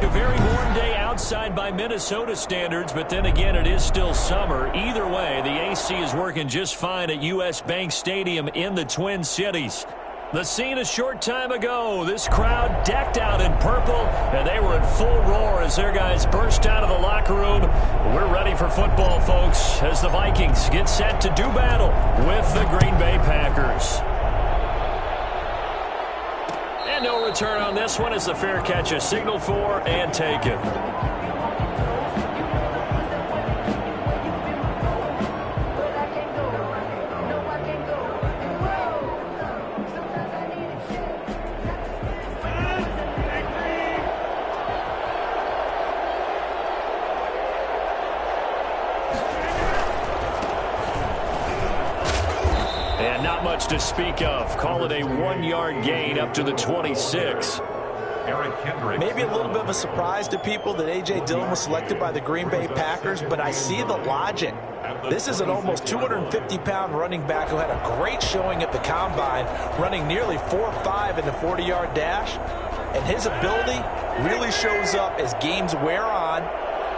A very warm day outside by Minnesota standards, but then again, it is still summer. Either way, the AC is working just fine at U.S. Bank Stadium in the Twin Cities. The scene a short time ago, this crowd decked out in purple, and they were in full roar as their guys burst out of the locker room. We're ready for football, folks, as the Vikings get set to do battle with the Green Bay Packers. And no return on this one as the fair catch is signaled for and taken. To speak of. Call it a 1-yard gain up to the 26. Maybe a little bit of a surprise to people that A.J. Dillon was selected by the Green Bay Packers, but I see the logic. This is an almost 250-pound running back who had a great showing at the Combine, running nearly 4.5 in the 40-yard dash, and his ability really shows up as games wear on,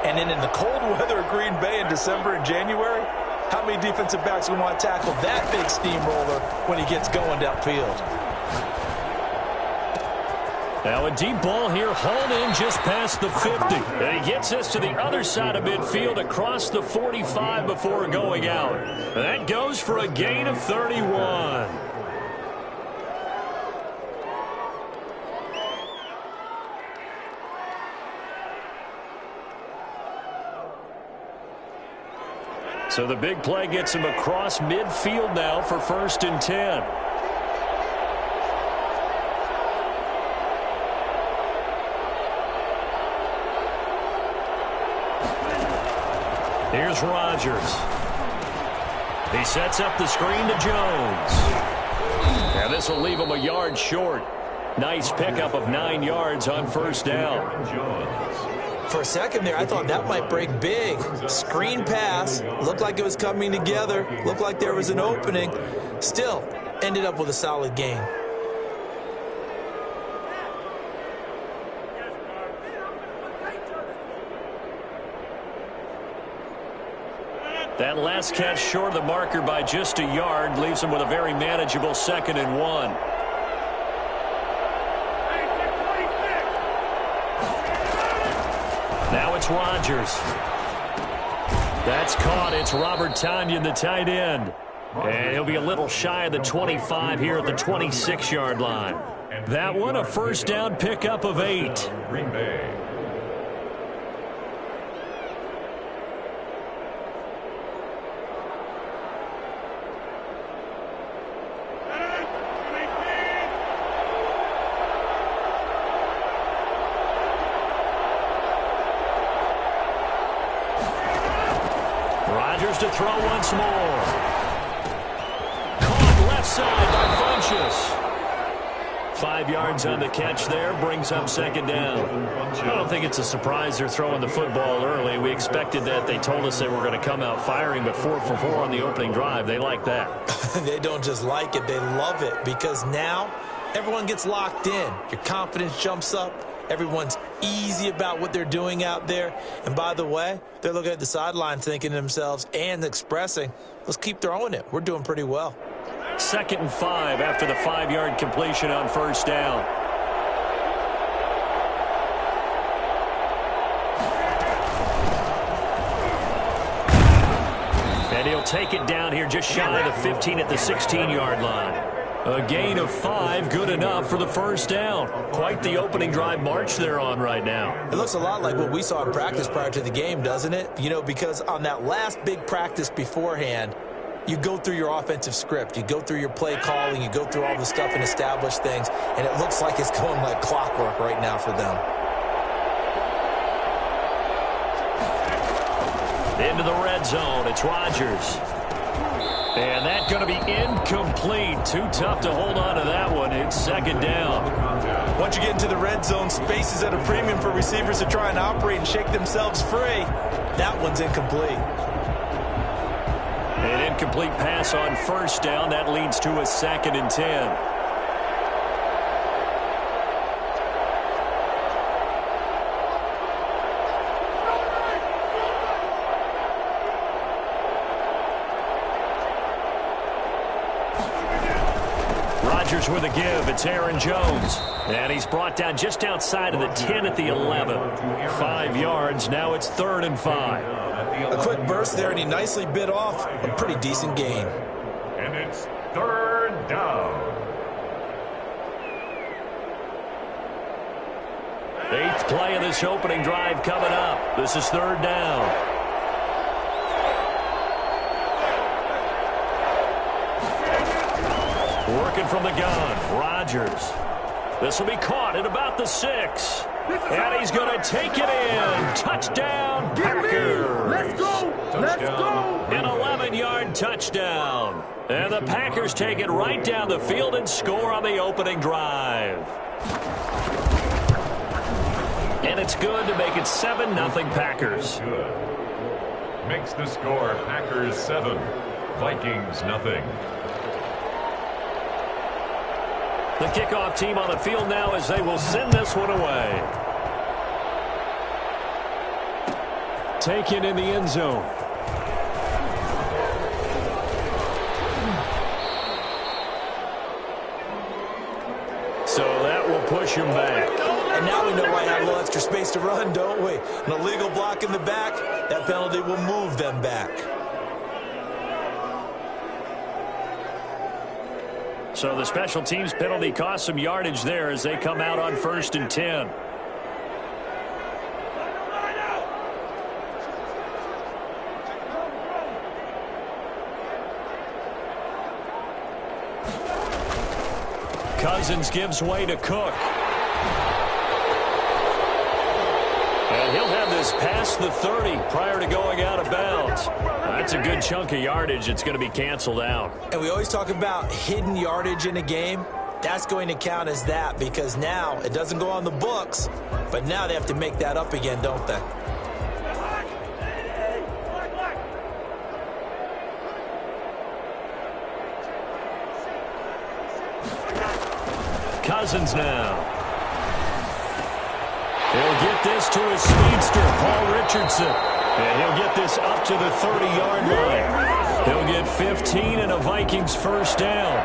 and then in the cold weather of Green Bay in December and January, how many defensive backs will want to tackle that big steamroller when he gets going downfield? Now a deep ball here, hauled in just past the 50. And he gets us to the other side of midfield across the 45 before going out. That goes for a gain of 31. So the big play gets him across midfield now for 1st and 10. Here's Rodgers. He sets up the screen to Jones. And this will leave him a yard short. Nice pickup of 9 yards on 1st down. For a second there, I thought that might break big. Screen pass. Looked like it was coming together. Looked like there was an opening. Still, ended up with a solid gain. That last catch short of the marker by just a yard leaves him with a very manageable 2nd and 1. Now it's Rodgers. That's caught. It's Robert Tonyan, the tight end. And he'll be a little shy of the 25 here at the 26-yard line. That one, a 1st down pickup of 8. Green Bay. To throw once more. Caught left side by Funchess. 5 yards on the catch there, brings up 2nd down. I don't think it's a surprise they're throwing the football early. We expected that. They told us they were going to come out firing, but 4 for 4 on the opening drive. They like that. They don't just like it, they love it, because now everyone gets locked in. Your confidence jumps up. Everyone's easy about what they're doing out there. And by the way, they're looking at the sideline thinking to themselves and expressing, let's keep throwing it. We're doing pretty well. 2nd and 5 after the 5-yard completion on 1st down. And he'll take it down here just shy of the 15 at the 16-yard line. A gain of 5, good enough for the 1st down. Quite the opening drive march they're on right now. It looks a lot like what we saw in practice prior to the game, doesn't it? You know, because on that last big practice beforehand, you go through your offensive script. You go through your play calling. You go through all the stuff and establish things. And it looks like it's going like clockwork right now for them. Into the red zone. It's Rodgers. And that's going to be incomplete. Too tough to hold on to that one. It's 2nd down. Once you get into the red zone, space is at a premium for receivers to try and operate and shake themselves free. That one's incomplete. An incomplete pass on 1st down. That leads to a 2nd and 10. Rodgers with a give. It's Aaron Jones. And he's brought down just outside of the 10 at the 11. 5 yards. Now it's 3rd and 5. A quick burst there, and he nicely bit off a pretty decent gain. And it's 3rd down. 8th play of this opening drive coming up. This is 3rd down. Working from the gun, Rodgers. This will be caught at about the 6. And he's going to take it in. Touchdown, Packers. Let's go. Let's go. An 11-yard touchdown. And the Packers take it right down the field and score on the opening drive. And it's good to make it 7-0 Packers. Good. Makes the score Packers 7, Vikings nothing. The kickoff team on the field now as they will send this one away. Taken in the end zone. So that will push him back. And now we know why I have a little extra space to run, don't we? An illegal block in the back, that penalty will move them back. So the special teams penalty cost some yardage there as they come out on 1st and 10. Cousins gives way to Cook. And he'll have this past the 30 prior to going out of bounds. That's a good chunk of yardage. It's going to be canceled out. And we always talk about hidden yardage in a game. That's going to count as that because now it doesn't go on the books, but now they have to make that up again, don't they? Cousins now. He'll get this to his speedster, Paul Richardson. And he'll get this up to the 30-yard line. He'll get 15 and a Vikings first down.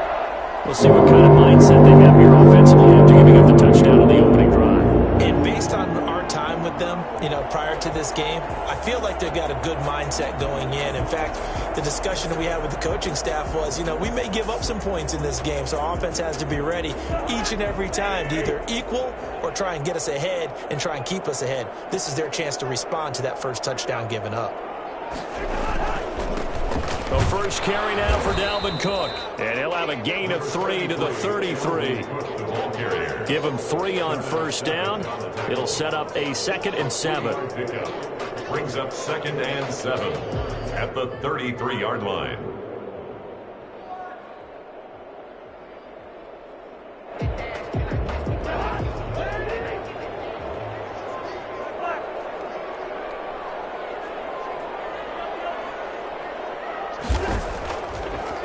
We'll see what kind of mindset they have here offensively after giving up the touchdown on the opening drive. And based on our time with them, prior to this game, I feel like they've got a good mindset going in. In fact, the discussion that we had with the coaching staff was, we may give up some points in this game, so our offense has to be ready each and every time to either equal or try and get us ahead and try and keep us ahead. This is their chance to respond to that first touchdown given up. The first carry now for Dalvin Cook. And he'll have a gain of 3 to the 33. Give him 3 on first down. It'll set up a 2nd and 7. Brings up 2nd and 7 at the 33-yard line.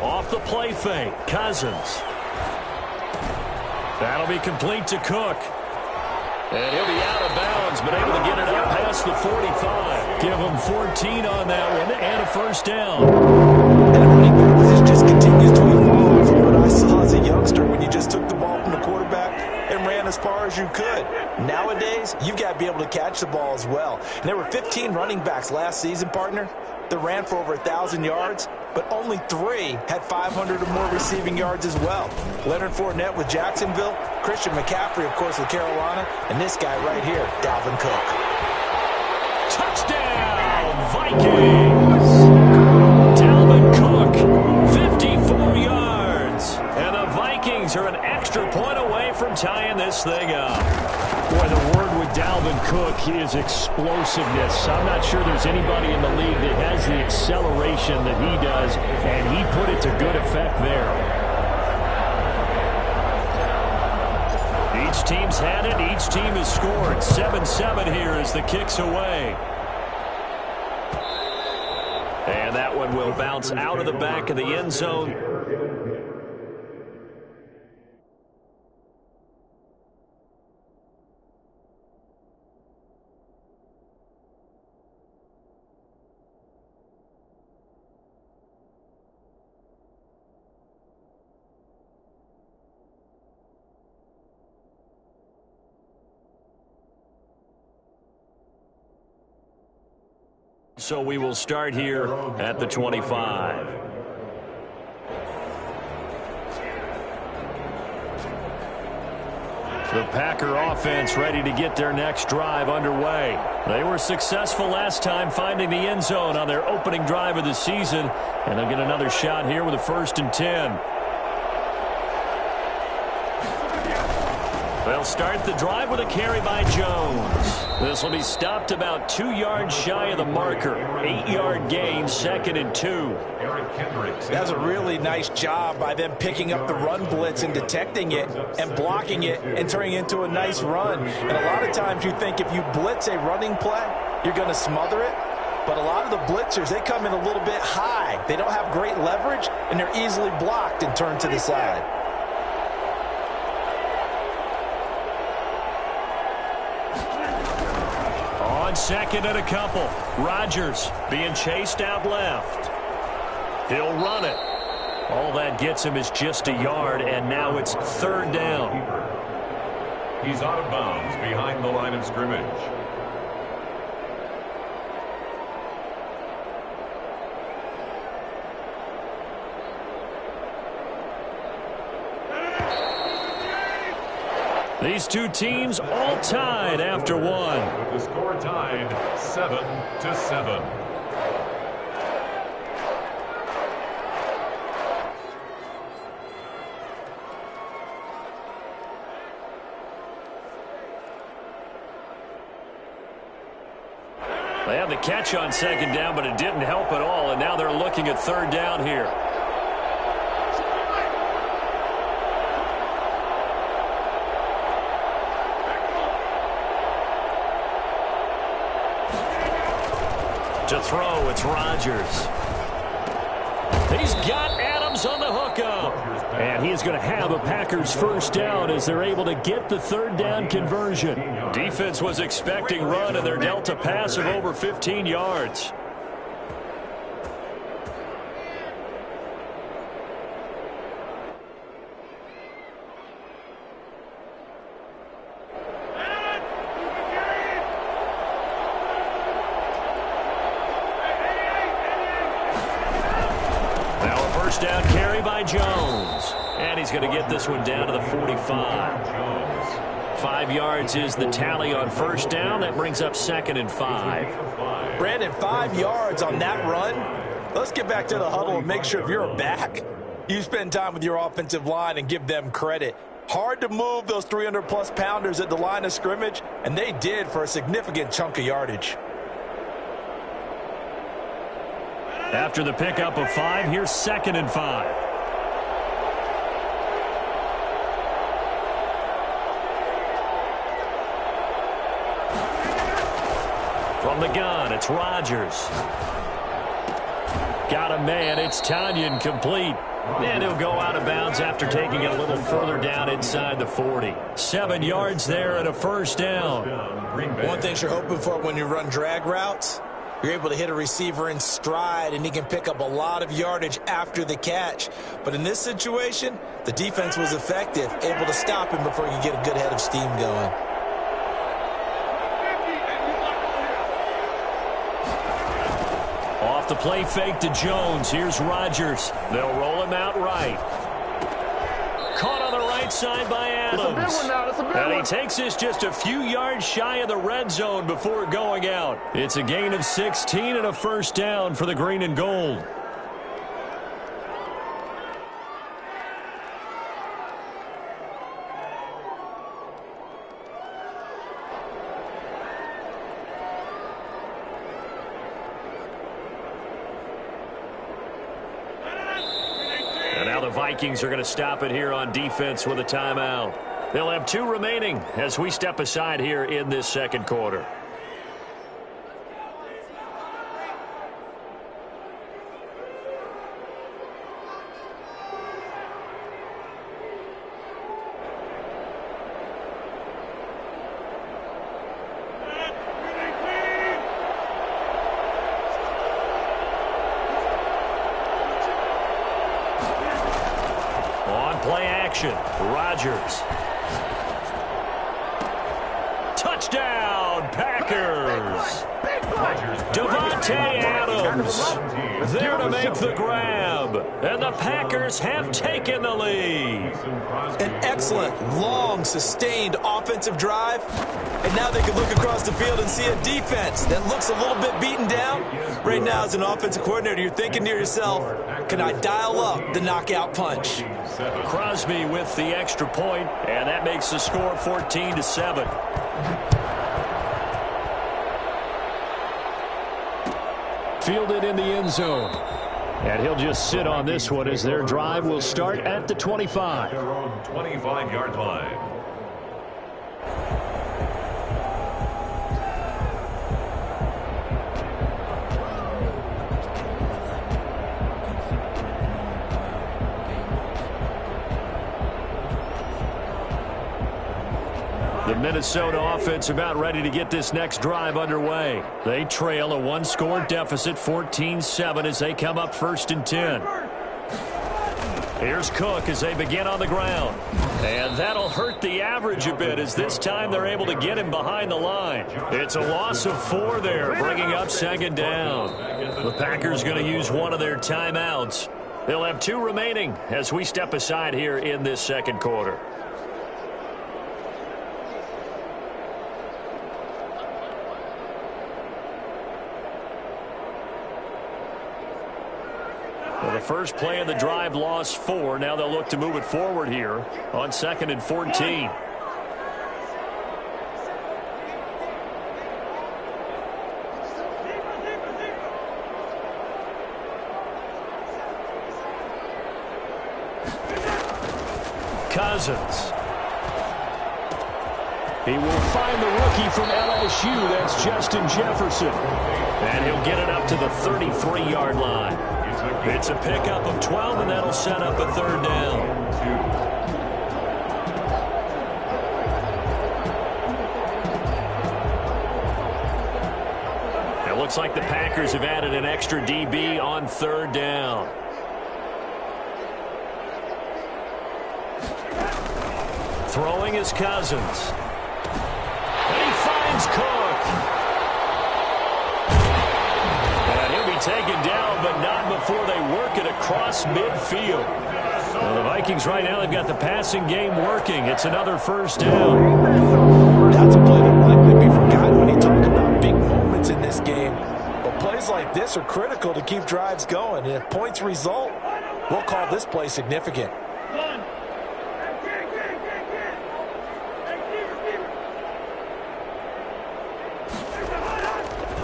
Off the play fake, Cousins. That'll be complete to Cook. And he'll be out of bounds, but able to get it up past the 45. Give him 14 on that one and a first down. And the running back position just continues to evolve from what I saw as a youngster when you just took the ball from the quarterback and ran as far as you could. Nowadays, you've got to be able to catch the ball as well. And there were 15 running backs last season, partner, that ran for over 1,000 yards, but only 3 had 500 or more receiving yards as well. Leonard Fournette with Jacksonville, Christian McCaffrey, of course, with Carolina, and this guy right here, Dalvin Cook. Touchdown, Vikings! Dalvin Cook, 54 yards. And the Vikings are an extra point away from tying this thing up. Boy, the word with Dalvin Cook is explosiveness. I'm not sure there's anybody in the league that has the acceleration that he does, and he put it to good effect there. Each team's had it. Each team has scored. 7-7 here as the kick's away. And that one will bounce out of the back of the end zone. so we will start here at the 25. The Packer offense ready to get their next drive underway. They were successful last time finding the end zone on their opening drive of the season, and they'll get another shot here with a 1st and 10. They'll start the drive with a carry by Jones. This will be stopped about 2 yards shy of the marker. 8-yard gain, 2nd and 2. That's a really nice job by them picking up the run blitz and detecting it and blocking it and turning it into a nice run. And a lot of times you think if you blitz a running play, you're going to smother it. But a lot of the blitzers, they come in a little bit high. They don't have great leverage, and they're easily blocked and turned to the side. On 2nd and a couple, Rodgers being chased out left. He'll run it. All that gets him is just a yard, and now it's 3rd down. He's out of bounds behind the line of scrimmage. These two teams all tied after one. With the score tied 7-7. They had the catch on 2nd down, but it didn't help at all, and now they're looking at 3rd down here. To throw, it's Rodgers. He's got Adams on the hookup. And he's going to have a Packers 1st down as they're able to get the 3rd down conversion. Defense was expecting run, and they're dealt a pass of over 15 yards. Down carry by Jones. And he's going to get this one down to the 45. 5 yards is the tally on 1st down. That brings up 2nd and 5. Brandon, 5 yards on that run. Let's get back to the huddle and make sure if you're a back, you spend time with your offensive line and give them credit. Hard to move those 300-plus pounders at the line of scrimmage, and they did for a significant chunk of yardage. After the pickup of 5, here's 2nd and 5. From the gun, it's Rodgers. Got a man, it's Tanyan complete. And he'll go out of bounds after taking it a little further down inside the 40. 7 yards there and a 1st down. One thing you're hoping for when you run drag routes, you're able to hit a receiver in stride, and he can pick up a lot of yardage after the catch. But in this situation, the defense was effective, able to stop him before he could get a good head of steam going. Off the play fake to Jones. Here's Rodgers. They'll roll him out right. Caught on the right side by Adams. It's a big one now. It's a big one. And he takes this just a few yards shy of the red zone before going out. It's a gain of 16 and a 1st down for the green and gold. And now the Vikings are going to stop it here on defense with a timeout. They'll have 2 remaining as we step aside here in this 2nd quarter. Play action. Rodgers. Touchdown, Packers. Davante Adams there to make the grab. And the Packers have taken the lead. An excellent, long, sustained offensive drive. And now they can look across the field and see a defense that looks a little bit beaten down. Right now, as an offensive coordinator, you're thinking to yourself, can I dial up the knockout punch? Crosby with the extra point, and that makes the score 14-7. Fielded in the end zone. And he'll just sit on this one as their drive will start at the 25. Their own 25-yard line. The Minnesota offense about ready to get this next drive underway. They trail a one-score deficit, 14-7, as they come up 1st and 10. Here's Cook as they begin on the ground. And that'll hurt the average a bit as this time they're able to get him behind the line. It's a loss of 4 there, bringing up 2nd down. The Packers going to use one of their timeouts. They'll have 2 remaining as we step aside here in this 2nd quarter. Well, the first play of the drive lost 4. Now they'll look to move it forward here on 2nd and 14. Cousins. He will find the rookie from LSU. That's Justin Jefferson. And he'll get it up to the 33-yard line. It's a pickup of 12, and that'll set up a 3rd down. It looks like the Packers have added an extra DB on 3rd down. Throwing is Cousins. And he finds Cook. And he'll be taken down, but not before they work it across midfield. Well, the Vikings right now, they've got the passing game working. It's another 1st down. That's a play that likely to be forgotten when you talk about big moments in this game. But plays like this are critical to keep drives going. And if points result, we'll call this play significant.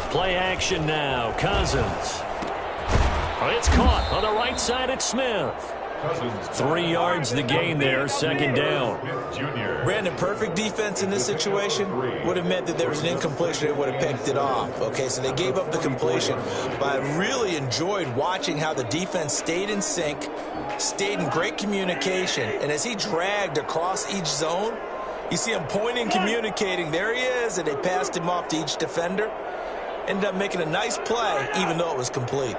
Play action now. Cousins. Oh, it's caught on the right side at Smith. 3 yards the gain there, 2nd down. Brandon, perfect defense in this situation would have meant that there was an incompletion. It would have picked it off. Okay, so they gave up the completion. But I really enjoyed watching how the defense stayed in sync, stayed in great communication. And as he dragged across each zone, you see him pointing, communicating. There he is, and they passed him off to each defender. Ended up making a nice play, even though it was complete.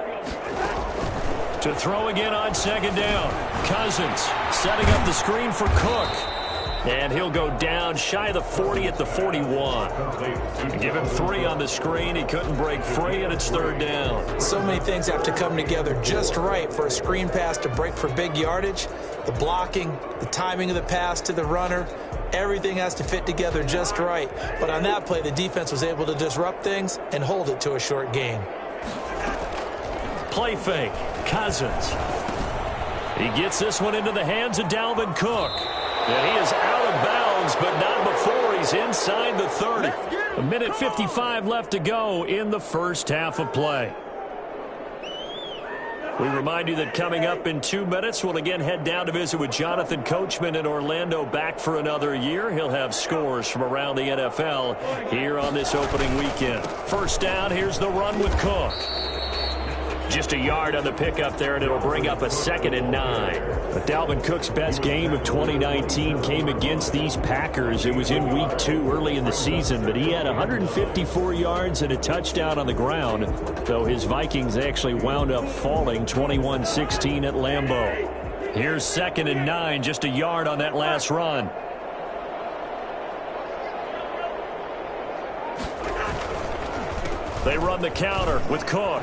To throw again on 2nd down. Cousins setting up the screen for Cook. And he'll go down shy of the 40 at the 41. Give him 3 on the screen. He couldn't break free, and it's 3rd down. So many things have to come together just right for a screen pass to break for big yardage. The blocking, the timing of the pass to the runner, everything has to fit together just right. But on that play, the defense was able to disrupt things and hold it to a short gain. Play fake. Cousins. He gets this one into the hands of Dalvin Cook. And he is out of bounds, but not before he's inside the 30. 1:55 left to go in the 1st half of play. We remind you that coming up in 2 minutes, we'll again head down to visit with Jonathan Coachman in Orlando, back for another year. He'll have scores from around the NFL here on this opening weekend. 1st down, here's the run with Cook. Just a yard on the pickup there, and it'll bring up a 2nd and 9. But Dalvin Cook's best game of 2019 came against these Packers. It was in week 2 early in the season, but he had 154 yards and a touchdown on the ground, though his Vikings actually wound up falling 21-16 at Lambeau. Here's 2nd and 9, just a yard on that last run. They run the counter with Cook.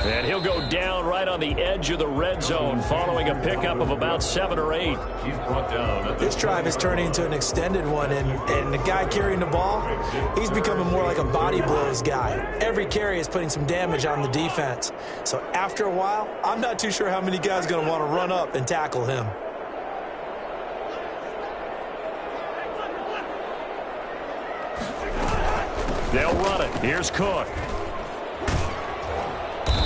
And he'll go down right on the edge of the red zone following a pickup of about 7 or 8. He's brought down. This drive is turning into an extended one, and the guy carrying the ball, he's becoming more like a body blows guy. Every carry is putting some damage on the defense. So after a while, I'm not too sure how many guys are going to want to run up and tackle him. They'll run it. Here's Cook.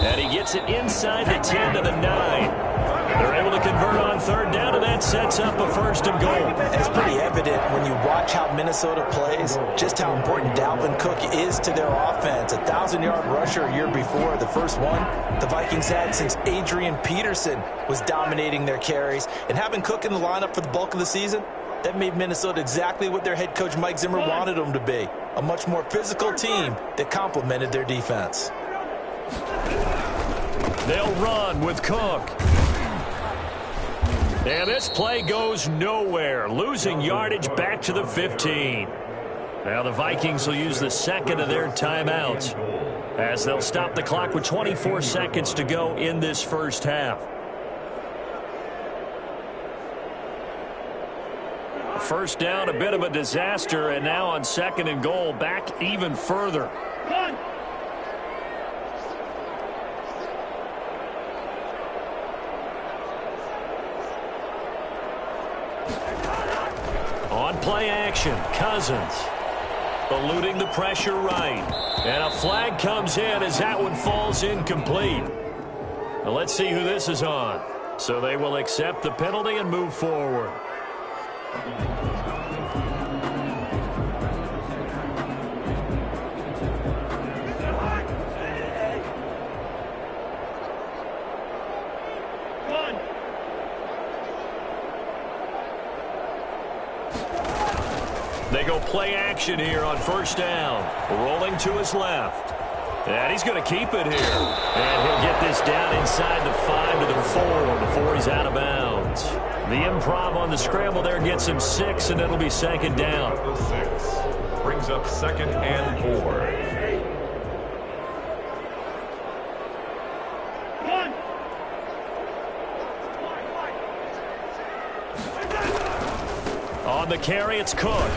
And he gets it inside the 10 to the 9. They're able to convert on third down, and that sets up a first and goal. It's pretty evident when you watch how Minnesota plays, just how important Dalvin Cook is to their offense. A 1,000-yard rusher a year before, the first one the Vikings had since Adrian Peterson was dominating their carries. And having Cook in the lineup for the bulk of the season, that made Minnesota exactly what their head coach Mike Zimmer wanted them to be. A much more physical team that complemented their defense. They'll run with Cook. And this play goes nowhere, losing yardage back to the 15. Now the Vikings will use the second of their timeouts as they'll stop the clock with 24 seconds to go in this first half. First down, a bit of a disaster, and now on second and goal, back even further. On play action, Cousins eluding the pressure right. And a flag comes in as that one falls incomplete. Now let's see who this is on. So they will accept the penalty and move forward. They go play action here on first down. Rolling to his left. And he's going to keep it here. And he'll get this down inside the 5 to the 4 before he's out of bounds. The improv on the scramble there gets him 6, and it'll be second down. 6 brings up second and 4. On the carry, it's Cook.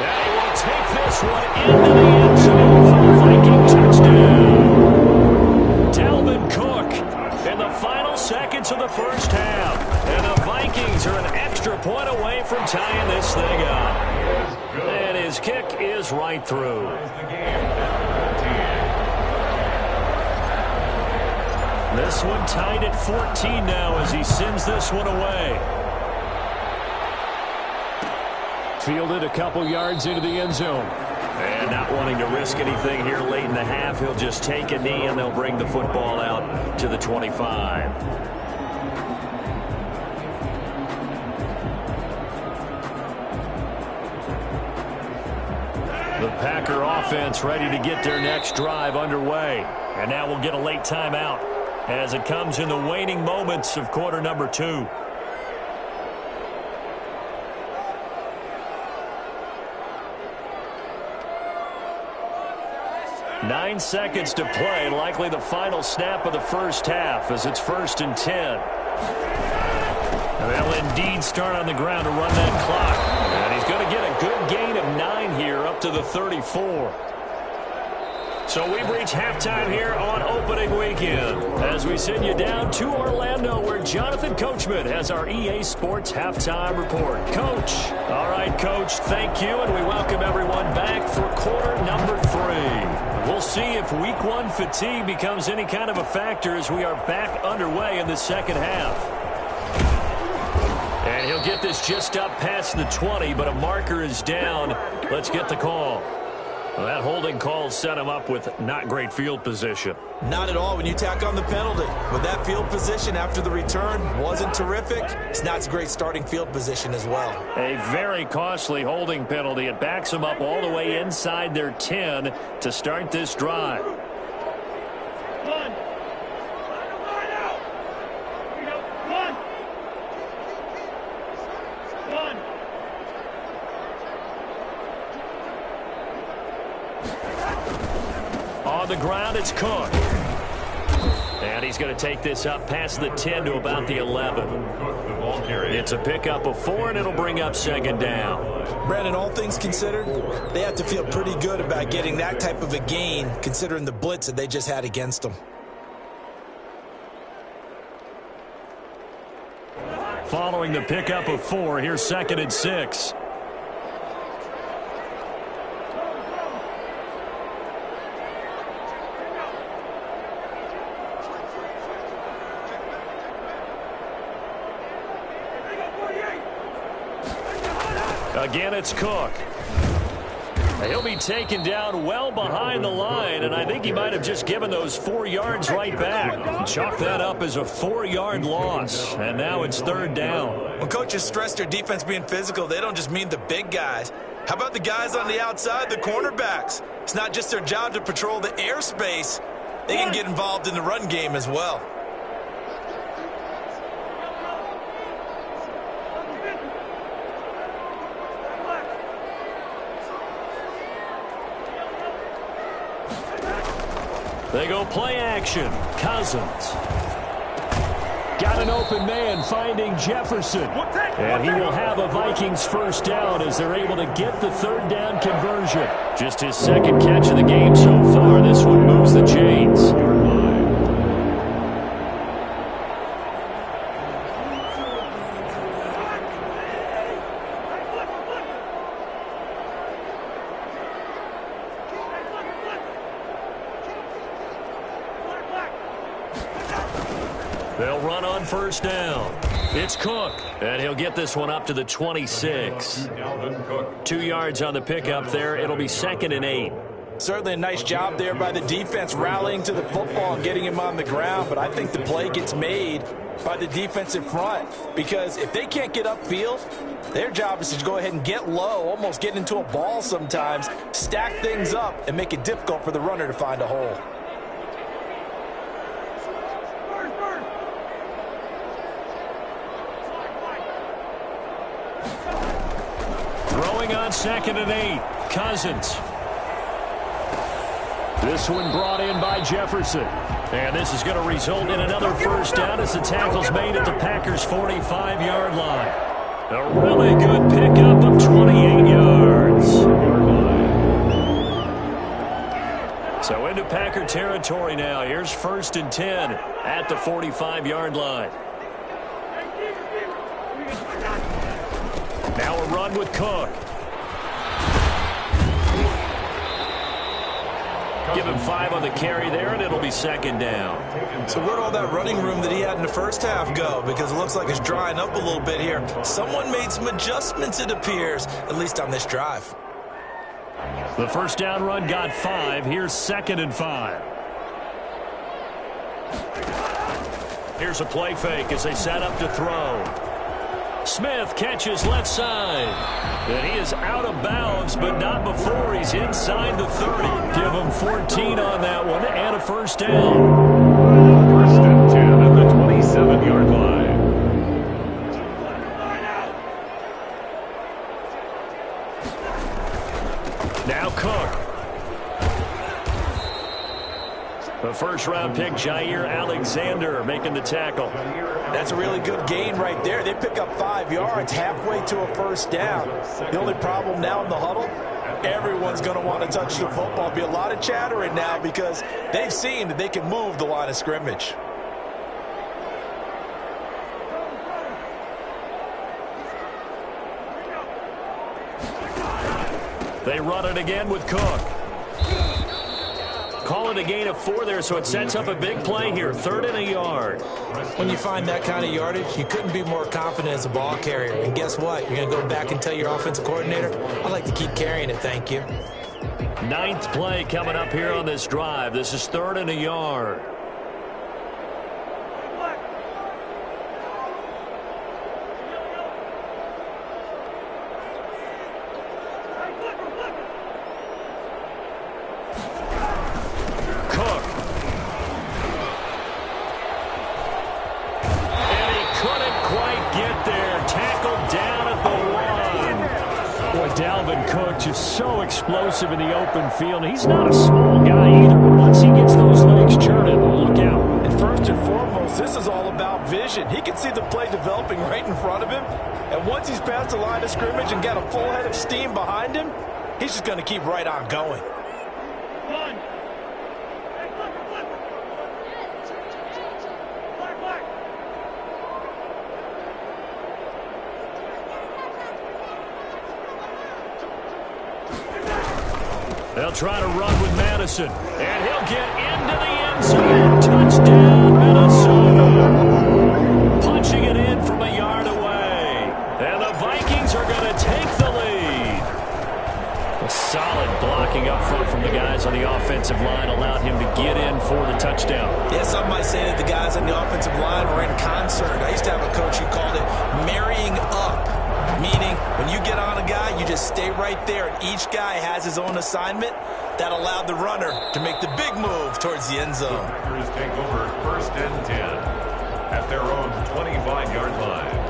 And he will take this one into the end zone for the Viking touchdown. Dalvin Cook in the final seconds of the first half. And the Vikings are an extra point away from tying this thing up. And his kick is right through. This one tied at 14 now as he sends this one away. Fielded a couple yards into the end zone. And not wanting to risk anything here late in the half, he'll just take a knee and they'll bring the football out to the 25. The Packer offense ready to get their next drive underway. And now we'll get a late timeout as it comes in the waning moments of quarter number 2. 9 seconds to play, likely the final snap of the first half as it's 1st and 10. They'll indeed start on the ground to run that clock. And he's going to get a good gain of 9 here up to the 34. So we've reached halftime here on opening weekend as we send you down to Orlando where Jonathan Coachman has our EA Sports halftime report. Coach. All right, Coach, thank you, and we welcome everyone back for quarter number 3. We'll see if week 1 fatigue becomes any kind of a factor as we are back underway in the second half. And he'll get this just up past the 20, but a marker is down. Let's get the call. Well, that holding call set him up with not great field position. Not at all when you tack on the penalty. With that field position after the return wasn't terrific, it's not a great starting field position as well. A very costly holding penalty. It backs them up all the way inside their 10 to start this drive. on the ground, it's Cook. And he's going to take this up past the 10 to about the 11. It's a pickup of 4, and it'll bring up second down. Brandon, all things considered, they have to feel pretty good about getting that type of a gain, considering the blitz that they just had against them. Following the pickup of 4, here's 2nd and 6. Again, it's Cook. He'll be taken down well behind the line, and I think he might have just given those 4 yards right back. Chalk that up as a 4-yard loss, and now it's 3rd down. When coaches stress their defense being physical, they don't just mean the big guys. How about the guys on the outside, the cornerbacks? It's not just their job to patrol the airspace. They can get involved in the run game as well. They go play action. Cousins. Got an open man finding Jefferson. And he will have a Vikings first down as they're able to get the 3rd down conversion. Just his 2nd catch of the game so far. This one moves the chains. They'll run on first down. It's Cook, and he'll get this one up to the 26. 2 yards on the pickup there. It'll be 2nd and 8. Certainly a nice job there by the defense rallying to the football and getting him on the ground, but I think the play gets made by the defensive front because if they can't get upfield, their job is to go ahead and get low, almost get into a ball sometimes, stack things up, and make it difficult for the runner to find a hole. Throwing on 2nd and 8. Cousins. This one brought in by Jefferson. And this is going to result in another first down as the tackle's made at the Packers' 45-yard line. A really good pickup of 28 yards. So into Packer territory now. Here's 1st and 10 at the 45-yard line. Now a run with Cook. Give him 5 on the carry there, and it'll be 2nd down. So where'd all that running room that he had in the first half go? Because it looks like it's drying up a little bit here. Someone made some adjustments, it appears, at least on this drive. The first down run got 5. Here's 2nd and 5. Here's a play fake as they set up to throw. Smith catches left side. And he is out of bounds, but not before he's inside the 30. Give him 14 on that one and a first down. 1st and 10 at the 27-yard line. Now Cook. The first-round pick, Jair Alexander, making the tackle. That's a really good gain right there. They pick up 5 yards halfway to a first down. The only problem now in the huddle, everyone's going to want to touch the football. There'll be a lot of chattering now because they've seen that they can move the line of scrimmage. They run it again with Cook. Call it a gain of 4 there, so it sets up a big play here. 3rd and a yard. When you find that kind of yardage, you couldn't be more confident as a ball carrier. And guess what? You're going to go back and tell your offensive coordinator, I'd like to keep carrying it, thank you. 9th play coming up here on this drive. This is 3rd and a yard. just so explosive in the open field. He's not a small guy either. Once he gets those legs churning, look out. And first and foremost, this is all about vision. He can see the play developing right in front of him. And once he's past the line of scrimmage and got a full head of steam behind him, he's just going to keep right on going. They'll try to run with Madison, and he'll get into the end zone. Touchdown, Minnesota. Punching it in from a yard away. And the Vikings are going to take the lead. A solid blocking up front from the guys on the offensive line allowed him to get in for the touchdown. Yeah, some might say that the guys on the offensive line were in concert. I used to have a coach who called it marrying up. Meaning, when you get on a guy, you just stay right there. And each guy has his own assignment. That allowed the runner to make the big move towards the end zone. The Packers take over 1st and 10 at their own 25-yard line.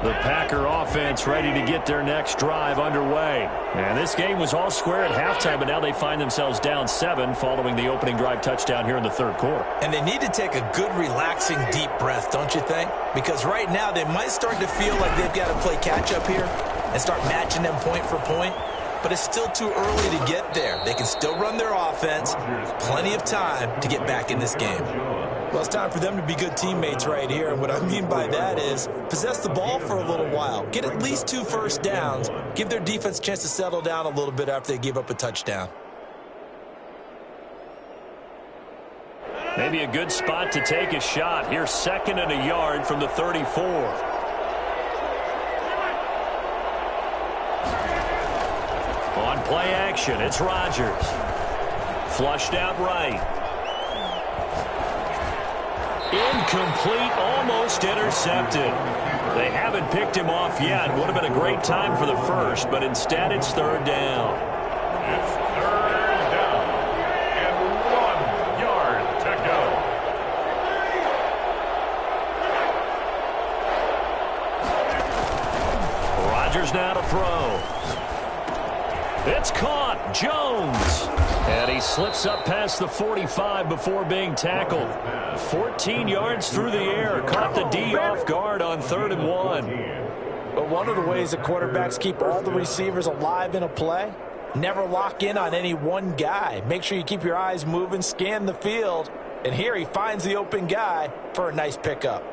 The Packer offense ready to get their next drive underway. And this game was all square at halftime, but now they find themselves down 7 following the opening drive touchdown here in the third quarter. And they need to take a good, relaxing, deep breath, don't you think? Because right now they might start to feel like they've got to play catch-up here and start matching them point for point. But it's still too early to get there. They can still run their offense. Plenty of time to get back in this game. Well, it's time for them to be good teammates right here. And what I mean by that is possess the ball for a little while. Get at least 2 first downs. Give their defense a chance to settle down a little bit after they give up a touchdown. Maybe a good spot to take a shot. Here's 2nd and a yard from the 34. On play action, it's Rodgers. Flushed out right. Incomplete, almost intercepted. They haven't picked him off yet. Would have been a great time for the first, but instead it's 3rd down. It's 3rd down and 1 yard to go. Rodgers now to throw. It's caught. Jones. And he slips up past the 45 before being tackled. 14 yards through the air. Caught the D off guard on 3rd and 1. But one of the ways that quarterbacks keep all the receivers alive in a play, never lock in on any one guy. Make sure you keep your eyes moving, scan the field. And here he finds the open guy for a nice pickup.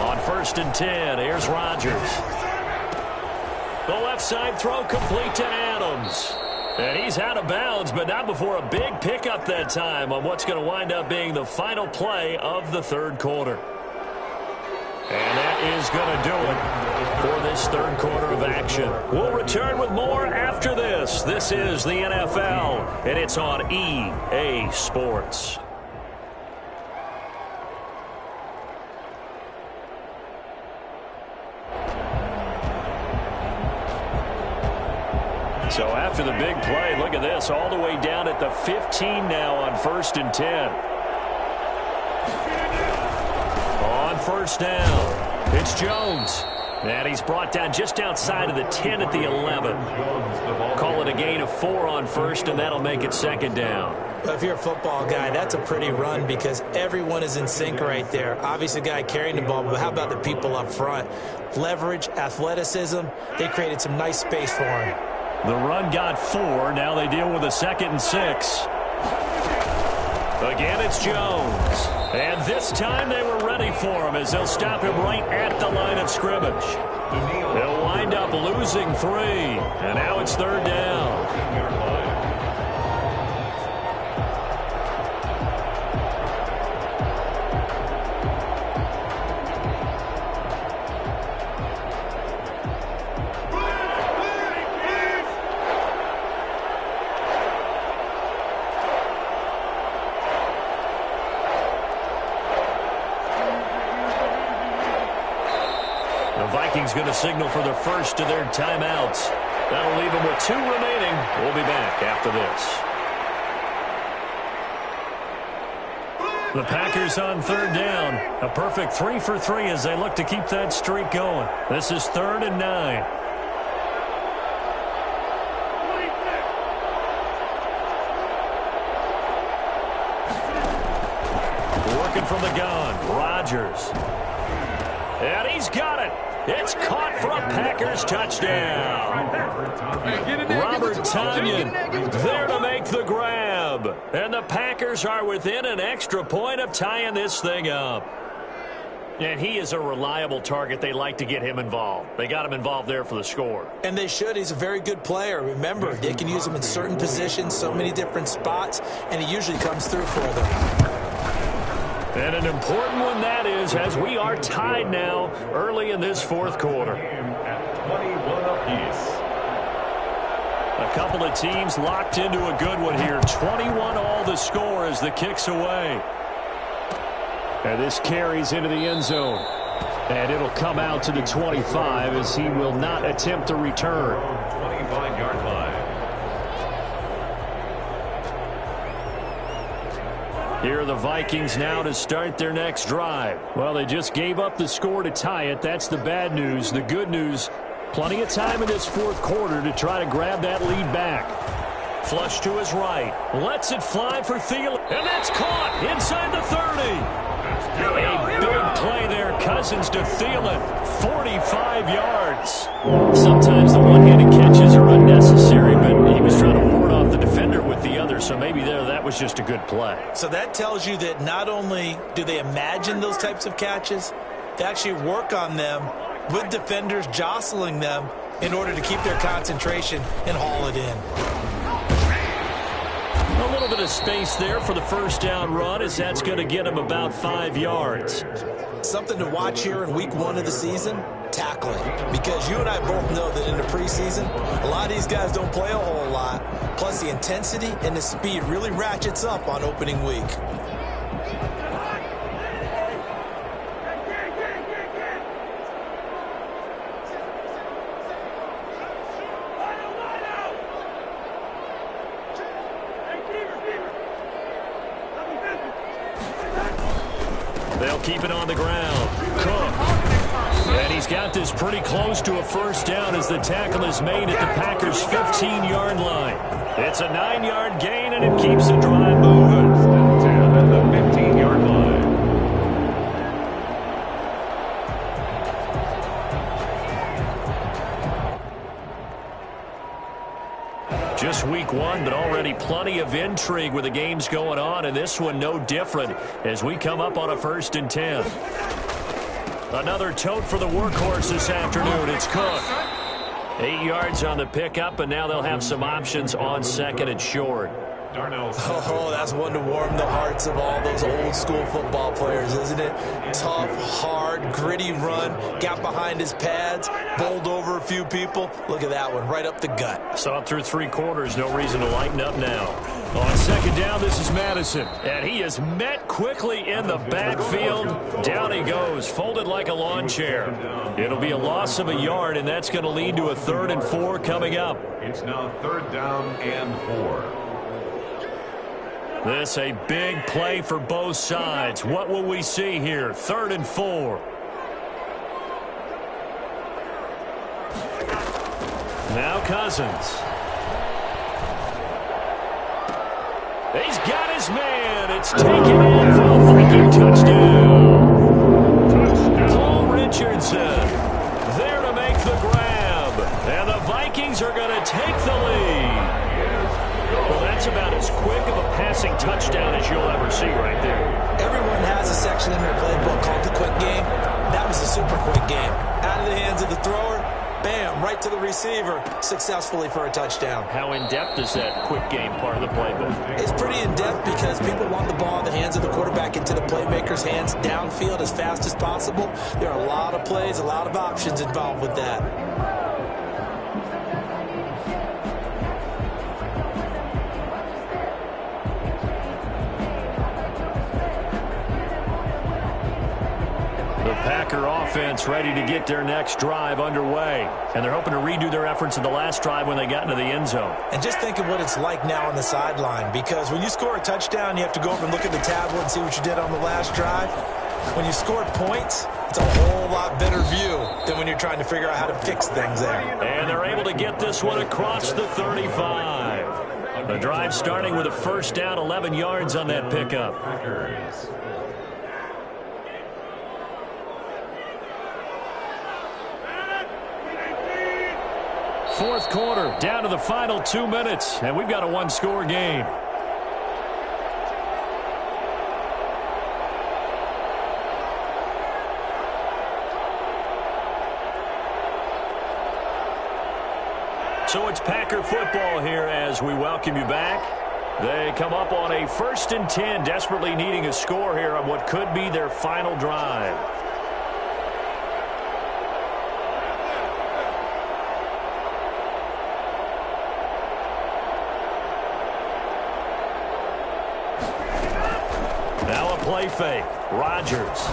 On 1st and 10, here's Rodgers. The left side throw complete to Adams. And he's out of bounds, but not before a big pickup that time on what's going to wind up being the final play of the 3rd quarter. And that is going to do it for this 3rd quarter of action. We'll return with more after this. This is the NFL, and it's on EA Sports. So after the big play, look at this, all the way down at the 15 now on 1st and 10. On 1st down, it's Jones. And he's brought down just outside of the 10 at the 11. Call it a gain of 4 on 1st, and that'll make it 2nd down. Well, if you're a football guy, that's a pretty run because everyone is in sync right there. Obviously, the guy carrying the ball, but how about the people up front? Leverage, athleticism, they created some nice space for him. The run got 4. Now they deal with a 2nd and 6. Again, it's Jones. And this time they were ready for him as they'll stop him right at the line of scrimmage. They'll wind up losing 3. And now it's 3rd down. Vikings going to signal for the first of their timeouts. That'll leave them with 2 remaining. We'll be back after this. The Packers on third down. A perfect 3 for 3 as they look to keep that streak going. This is 3rd and 9. Working from the gun, Rodgers. And he's got it. It's caught for a Packers touchdown. Robert Tonyan there to make the grab. And the Packers are within an extra point of tying this thing up. And he is a reliable target. They like to get him involved. They got him involved there for the score. And they should. He's a very good player. Remember, they can use him in certain positions, so many different spots, and he usually comes through for them. And an important one that is, as we are tied now early in this fourth quarter. At 21 apiece. A couple of teams locked into a good one here. 21 all the score as the kick's away. And this carries into the end zone. And it'll come out to the 25 as he will not attempt to return. 25-yard line. Here are the Vikings now to start their next drive. Well, they just gave up the score to tie it. That's the bad news. The good news, plenty of time in this fourth quarter to try to grab that lead back. Flush to his right. Lets it fly for Thielen. And that's caught inside the 30. A big play there. Cousins to Thielen. 45 yards. Sometimes the one-handed catches are unnecessary, but he was trying to ward off the defender with the other, so maybe that was just a good play. So that tells you that not only do they imagine those types of catches, they actually work on them with defenders jostling them in order to keep their concentration and haul it in. A little bit of space there for the first down run as that's going to get him about 5 yards. Something to watch here in week 1 of the season, tackling. Because you and I both know that in the preseason, a lot of these guys don't play a whole lot. Plus the intensity and the speed really ratchets up on opening week. They'll keep it on the ground. Cook. And he's got this pretty close to a first down as the tackle is made at the Packers' 15-yard line. It's a 9-yard gain, and it keeps the drive moving. 10 at the 15-yard line. Just week 1, but already plenty of intrigue with the games going on, and this one no different as we come up on a 1st and 10. Another tote for the workhorse this afternoon. It's Cook. 8 yards on the pickup, and now they'll have some options on 2nd and short. Oh, that's one to warm the hearts of all those old school football players, isn't it? Tough, hard, gritty run, got behind his pads, bowled over a few people. Look at that one, right up the gut. Saw it through 3 quarters, no reason to lighten up now. On 2nd down, this is Madison, and he is met quickly in the backfield. Down he goes, folded like a lawn chair. It'll be a loss of a yard, and that's going to lead to a 3rd and 4 coming up. It's now 3rd down and 4. This a big play for both sides. What will we see here? 3rd and 4. Now Cousins. He's got his man. It's taken in for a Viking touchdown. Paul Richardson there to make the grab. And the Vikings are going to take the lead. Well, that's about as quick of a passing touchdown as you'll ever see right there. Everyone has a section in their playbook called the quick game. That was a super quick game. Out of the hands of the thrower, bam, right to the receiver, successfully for a touchdown. How in-depth is that quick game part of the playbook? It's pretty in-depth because people want the ball in the hands of the quarterback into the playmaker's hands downfield as fast as possible. There are a lot of plays, a lot of options involved with that. defense ready to get their next drive underway. And they're hoping to redo their efforts in the last drive when they got into the end zone. And just think of what it's like now on the sideline, because when you score a touchdown, you have to go over and look at the tablet and see what you did on the last drive. When you score points, it's a whole lot better view than when you're trying to figure out how to fix things there. And they're able to get this one across the 35. The drive starting with a first down, 11 yards on that pickup. Fourth quarter, down to the final 2 minutes, and we've got a one-score game. So it's Packer football here as we welcome you back. They come up on a 1st and 10, desperately needing a score here on what could be their final drive. Now a play fake. Rodgers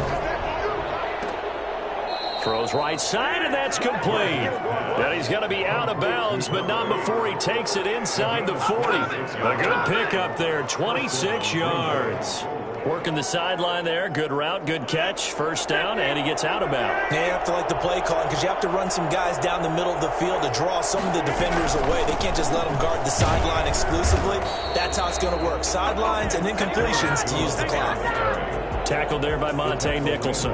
throws right side, and that's complete. And he's going to be out of bounds, but not before he takes it inside the 40. A good pickup there, 26 yards. Working the sideline there. Good route, good catch. First down, and he gets out of bounds. Yeah, you have to like the play calling because you have to run some guys down the middle of the field to draw some of the defenders away. They can't just let them guard the sideline exclusively. That's how it's going to work. Sidelines and then completions to use the clock. Tackled there by Monte Nicholson.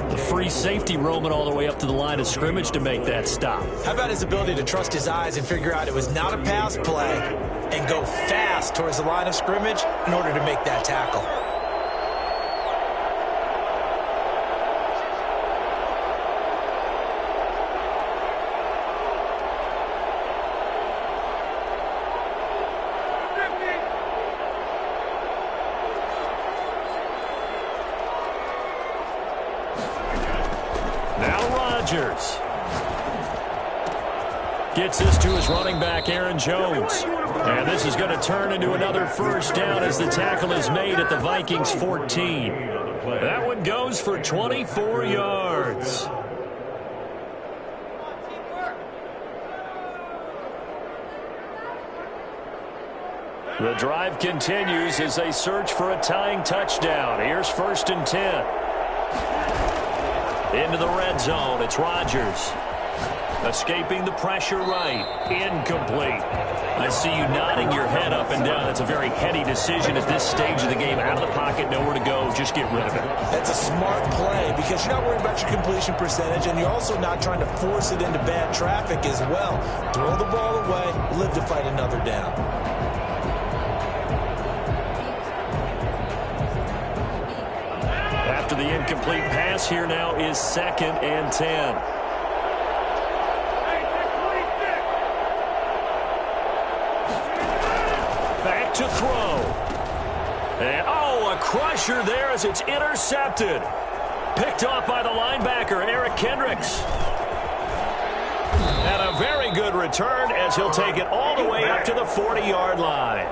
The free safety roaming all the way up to the line of scrimmage to make that stop. How about his ability to trust his eyes and figure out it was not a pass play and go fast towards the line of scrimmage in order to make that tackle. Gets this to his running back, Aaron Jones. And this is going to turn into another first down as the tackle is made at the Vikings 14. That one goes for 24 yards. The drive continues as they search for a tying touchdown. Here's 1st and 10. Into the red zone, it's Rodgers. Escaping the pressure right. Incomplete. I see you nodding your head up and down. That's a very heady decision at this stage of the game. Out of the pocket, nowhere to go. Just get rid of it. That's a smart play because you're not worried about your completion percentage, and you're also not trying to force it into bad traffic as well. Throw the ball away, live to fight another down. After the incomplete pass, here now is 2nd and 10. Back to throw. And, oh, a crusher there as it's intercepted. Picked off by the linebacker, Eric Kendricks. And a very good return as he'll take it all the way up to the 40-yard line.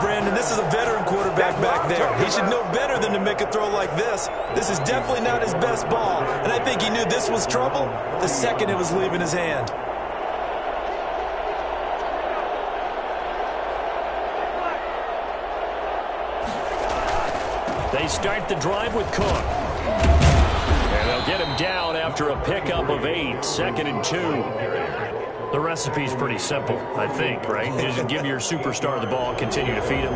Brandon, this is a veteran quarterback back there. He should know better than to make a throw like this. This is definitely not his best ball, and I think he knew this was trouble the second it was leaving his hand. They start the drive with Cook. And they'll get him down after a pickup of 8, 2nd and 2. The recipe's pretty simple, I think, right? Just give your superstar the ball and continue to feed him.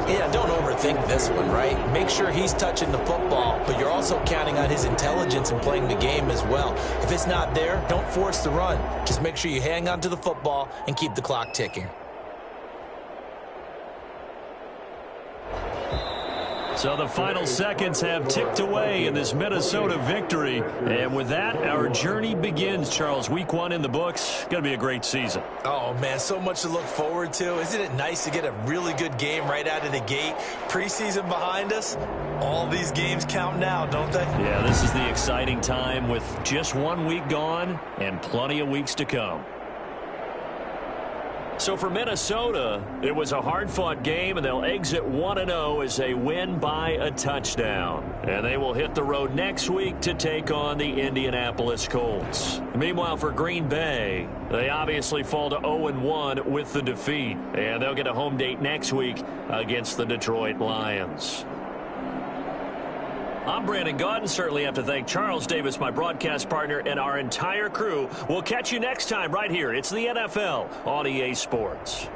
Yeah, don't overthink this one, right? Make sure he's touching the football, but you're also counting on his intelligence and playing the game as well. If it's not there, don't force the run. Just make sure you hang on to the football and keep the clock ticking. So the final seconds have ticked away in this Minnesota victory. And with that, our journey begins, Charles. Week 1 in the books. Going to be a great season. Oh, man, so much to look forward to. Isn't it nice to get a really good game right out of the gate? Preseason behind us. All these games count now, don't they? Yeah, this is the exciting time with just 1 week gone and plenty of weeks to come. So for Minnesota, it was a hard-fought game, and they'll exit 1-0 as they win by a touchdown. And they will hit the road next week to take on the Indianapolis Colts. Meanwhile, for Green Bay, they obviously fall to 0-1 with the defeat. And they'll get a home date next week against the Detroit Lions. I'm Brandon Gaudin. Certainly have to thank Charles Davis, my broadcast partner, and our entire crew. We'll catch you next time right here. It's the NFL on EA Sports.